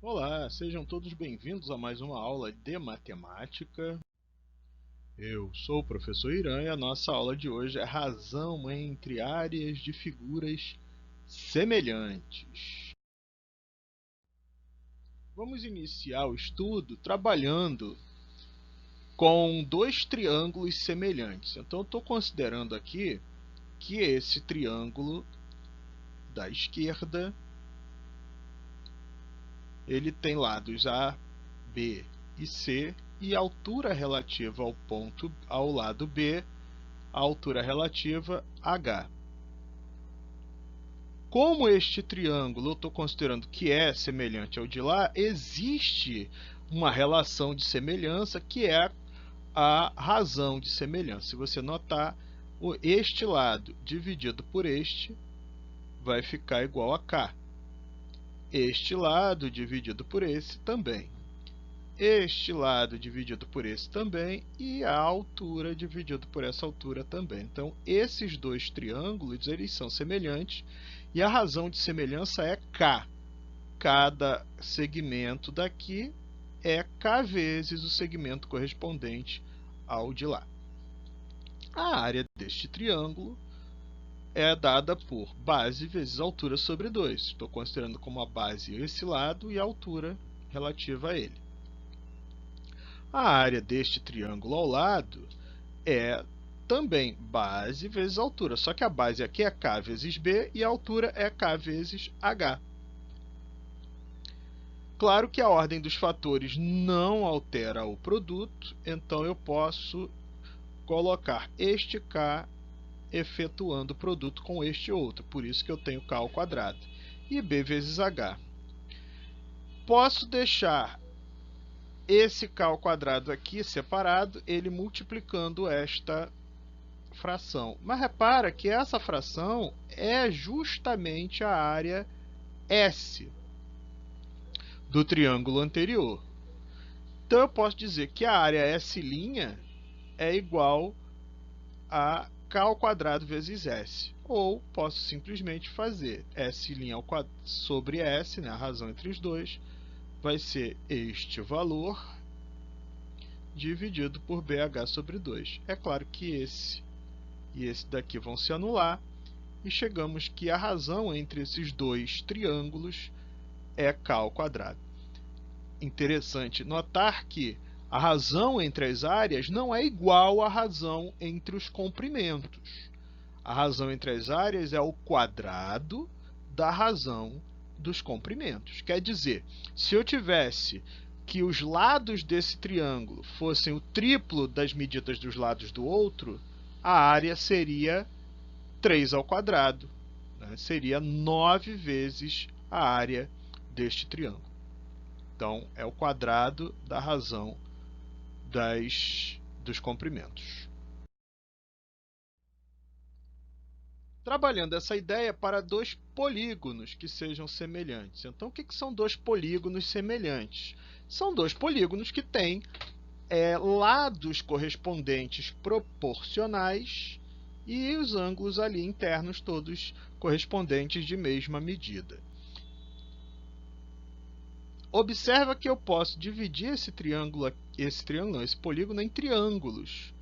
Olá, sejam todos bem-vindos a mais uma aula de matemática. Eu sou o professor Irã e a nossa aula de hoje é razão entre áreas de figuras semelhantes. Vamos iniciar o estudo trabalhando com dois triângulos semelhantes. Então, eu estou considerando aqui que esse triângulo da esquerda ele tem lados A, B e C e altura relativa ao lado B, a altura relativa H. Como este triângulo eu estou considerando que é semelhante ao de lá, existe uma relação de semelhança que é a razão de semelhança. Se você notar, este lado dividido por este vai ficar igual a K. Este lado dividido por esse também. Este lado dividido por esse também e a altura dividido por essa altura também. Então, esses dois triângulos eles são semelhantes e a razão de semelhança é K. Cada segmento daqui é K vezes o segmento correspondente ao de lá. A área deste triângulo é dada por base vezes altura sobre 2. Estou considerando como a base esse lado e a altura relativa a ele. A área deste triângulo ao lado é também base vezes altura, só que a base aqui é K vezes B e a altura é K vezes H. Claro que a ordem dos fatores não altera o produto, então eu posso colocar este K efetuando o produto com este outro, por isso que eu tenho K ao quadrado. E B vezes H. Posso deixar esse K ao quadrado aqui separado, ele multiplicando esta fração. Mas repara que essa fração é justamente a área S do triângulo anterior. Então eu posso dizer que a área S' é igual a K ao quadrado vezes S. Ou posso simplesmente fazer S' sobre S, né, a razão entre os dois, vai ser este valor dividido por BH sobre 2. É claro que esse e esse daqui vão se anular, e chegamos que a razão entre esses dois triângulos é K ao quadrado. Interessante notar que a razão entre as áreas não é igual à razão entre os comprimentos. A razão entre as áreas é o quadrado da razão dos comprimentos. Quer dizer, se eu tivesse que os lados desse triângulo fossem o triplo das medidas dos lados do outro, a área seria 3 ao quadrado, né? Seria 9 vezes a área deste triângulo. Então, é o quadrado da razão dos comprimentos. Trabalhando essa ideia para dois polígonos que sejam semelhantes. Então, o que são dois polígonos semelhantes? São dois polígonos que têm lados correspondentes proporcionais e os ângulos ali internos todos correspondentes de mesma medida. Observa que eu posso dividir esse polígono em triângulos.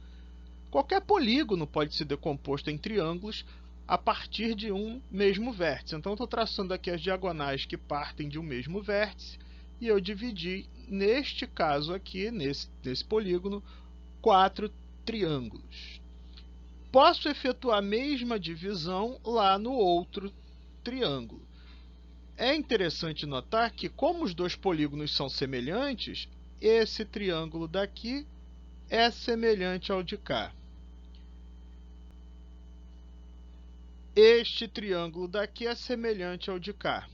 Qualquer polígono pode ser decomposto em triângulos a partir de um mesmo vértice. Então, eu estou traçando aqui as diagonais que partem de um mesmo vértice e eu dividi, neste caso aqui, nesse polígono, 4 triângulos. Posso efetuar a mesma divisão lá no outro triângulo. É interessante notar que, como os dois polígonos são semelhantes, esse triângulo daqui é semelhante ao de cá. Este triângulo daqui é semelhante ao de cá.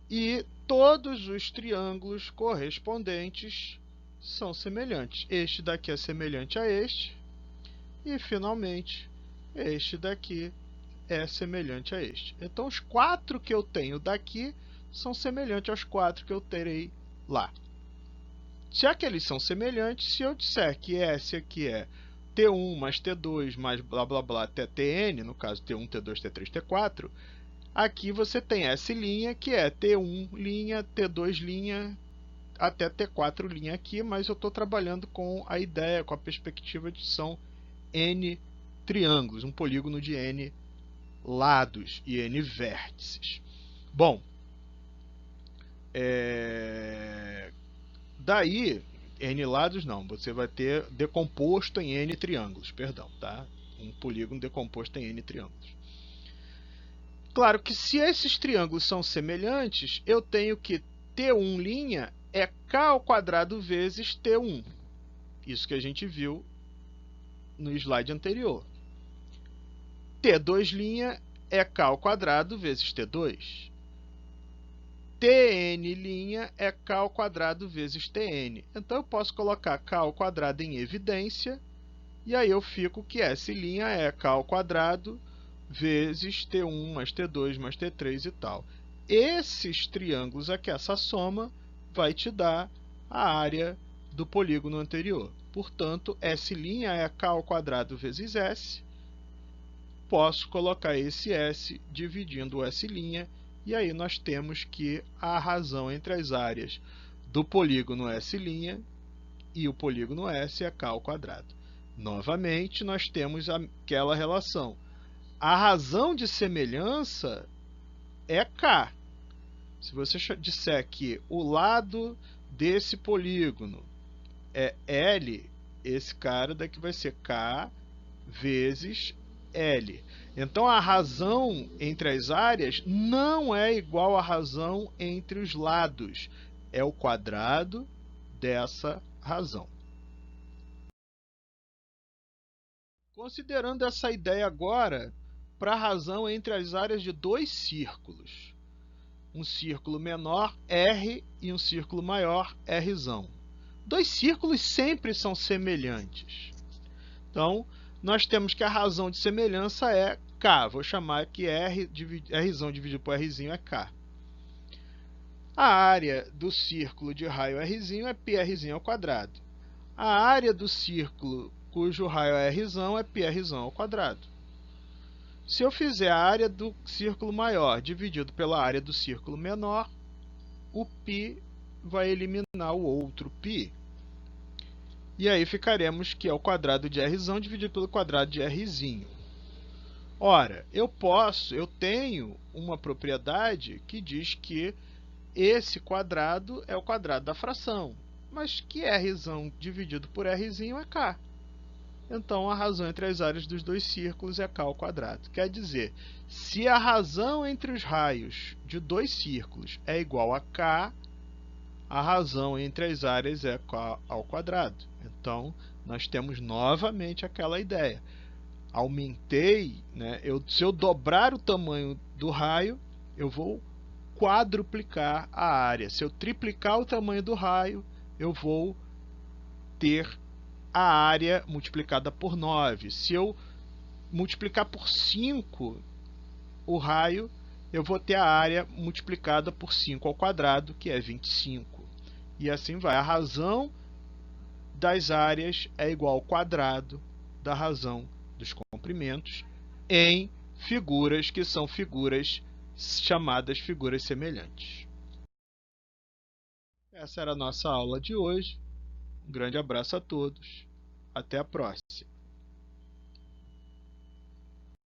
E todos os triângulos correspondentes são semelhantes. Este daqui é semelhante a este. E, finalmente, este daqui é semelhante a este. Então, os 4 que eu tenho daqui são semelhantes aos 4 que eu terei lá. Já que eles são semelhantes, se eu disser que esse aqui é T1 mais T2 mais blá blá blá até Tn, no caso T1, T2, T3, T4, Aqui você tem S', que é T1', T2', até T4' aqui, mas eu estou trabalhando com a ideia, com a perspectiva de são N triângulos, um polígono de N lados e N vértices. Bom, daí, N lados não, você vai ter decomposto em N triângulos, perdão, tá? Um polígono decomposto em N triângulos. Claro que se esses triângulos são semelhantes, eu tenho que T1' é K ao quadrado vezes T1. Isso que a gente viu no slide anterior. T2' é K ao quadrado vezes T2. Tn' é K ao quadrado vezes Tn. Então eu posso colocar K ao quadrado em evidência, e aí eu fico que S' é K ao quadrado vezes T1 mais T2 mais T3 e tal. Esses triângulos aqui, essa soma, vai te dar a área do polígono anterior. Portanto, S' é K ao quadrado vezes S. Posso colocar esse S dividindo o S', e aí nós temos que a razão entre as áreas do polígono S' e o polígono S é K ao quadrado. Novamente, nós temos aquela relação. A razão de semelhança é K. Se você disser que o lado desse polígono é L, esse cara daqui vai ser K vezes L. Então a razão entre as áreas não é igual à razão entre os lados. É o quadrado dessa razão. Considerando essa ideia agora para a razão entre as áreas de dois círculos. Um círculo menor, R, e um círculo maior, R. Dois círculos sempre são semelhantes. Então, nós temos que a razão de semelhança é K. Vou chamar que R dividido por R é K. A área do círculo de raio R é πr ao quadrado. A área do círculo cujo raio é R é πr ao quadrado. Se eu fizer a área do círculo maior dividido pela área do círculo menor, o π vai eliminar o outro π. E aí ficaremos que é o quadrado de R dividido pelo quadrado de R. Ora, eu tenho uma propriedade que diz que esse quadrado é o quadrado da fração, mas que R dividido por R é K. Então a razão entre as áreas dos dois círculos é K ao quadrado. Quer dizer, se a razão entre os raios de dois círculos é igual a K, a razão entre as áreas é K ao quadrado. Então, nós temos novamente aquela ideia. Aumentei, né? Se eu dobrar o tamanho do raio, eu vou quadruplicar a área. Se eu triplicar o tamanho do raio, eu vou ter a área multiplicada por 9. Se eu multiplicar por 5 o raio, eu vou ter a área multiplicada por 5 ao quadrado, que é 25. E assim vai. A razão das áreas é igual ao quadrado da razão dos comprimentos em figuras que são figuras chamadas figuras semelhantes. Essa era a nossa aula de hoje. Um grande abraço a todos. Até a próxima.